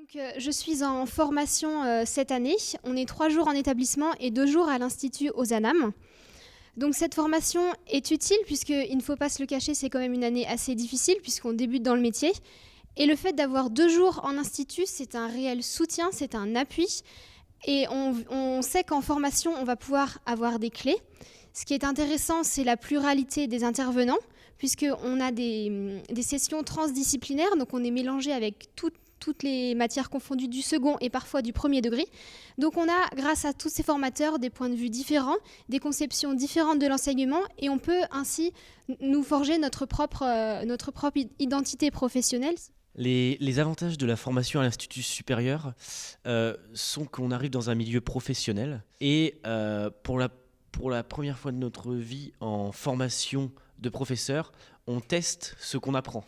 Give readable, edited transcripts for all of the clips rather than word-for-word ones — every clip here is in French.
Je suis en formation cette année. On est 3 jours en établissement et 2 jours à l'Institut Ozanam. Donc cette formation est utile puisqu'il ne faut pas se le cacher, c'est quand même une année assez difficile puisqu'on débute dans le métier. Et le fait d'avoir 2 jours en institut, c'est un réel soutien, c'est un appui. Et on sait qu'en formation, on va pouvoir avoir des clés. Ce qui est intéressant, c'est la pluralité des intervenants, puisqu'on a des sessions transdisciplinaires, donc on est mélangé avec toutes les matières confondues du second et parfois du premier degré. Donc on a, grâce à tous ces formateurs, des points de vue différents, des conceptions différentes de l'enseignement, et on peut ainsi nous forger notre propre identité professionnelle. Les avantages de la formation à l'Institut supérieur sont qu'on arrive dans un milieu professionnel et pour la première fois de notre vie en formation de professeur, on teste ce qu'on apprend.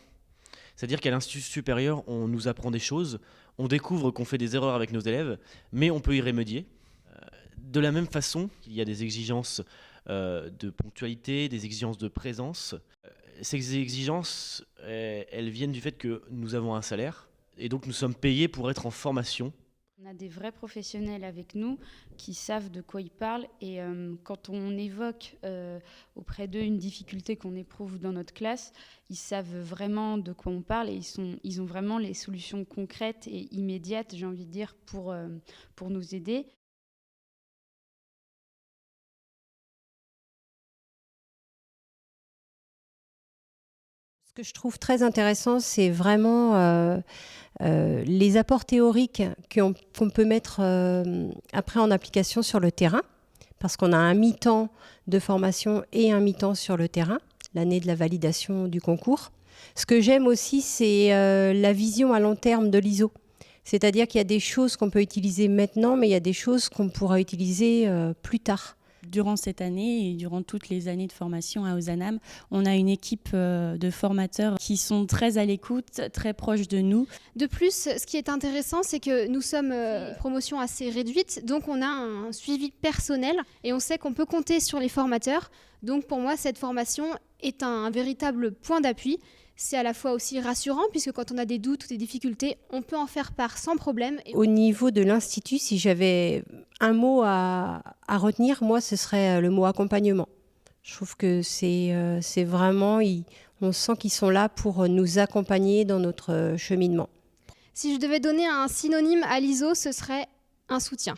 C'est-à-dire qu'à l'Institut supérieur, on nous apprend des choses, on découvre qu'on fait des erreurs avec nos élèves, mais on peut y remédier. De la même façon, il y a des exigences de ponctualité, des exigences de présence. Ces exigences, elles viennent du fait que nous avons un salaire et donc nous sommes payés pour être en formation. On a des vrais professionnels avec nous qui savent de quoi ils parlent et quand on évoque auprès d'eux une difficulté qu'on éprouve dans notre classe, ils savent vraiment de quoi on parle et ils ont vraiment les solutions concrètes et immédiates, j'ai envie de dire, pour nous aider. Ce que je trouve très intéressant, c'est vraiment les apports théoriques qu'on peut mettre après en application sur le terrain, parce qu'on a un mi-temps de formation et un mi-temps sur le terrain, l'année de la validation du concours. Ce que j'aime aussi, c'est la vision à long terme de l'ISO. C'est-à-dire qu'il y a des choses qu'on peut utiliser maintenant, mais il y a des choses qu'on pourra utiliser plus tard. Durant cette année et durant toutes les années de formation à Ozanam, on a une équipe de formateurs qui sont très à l'écoute, très proches de nous. De plus, ce qui est intéressant, c'est que nous sommes une promotion assez réduite, donc on a un suivi personnel et on sait qu'on peut compter sur les formateurs. Donc pour moi, cette formation est un véritable point d'appui. C'est à la fois aussi rassurant, puisque quand on a des doutes ou des difficultés, on peut en faire part sans problème. Au niveau de l'Institut, si j'avais un mot à retenir, moi, ce serait le mot accompagnement. Je trouve que c'est vraiment, on sent qu'ils sont là pour nous accompagner dans notre cheminement. Si je devais donner un synonyme à l'ISO, ce serait un soutien.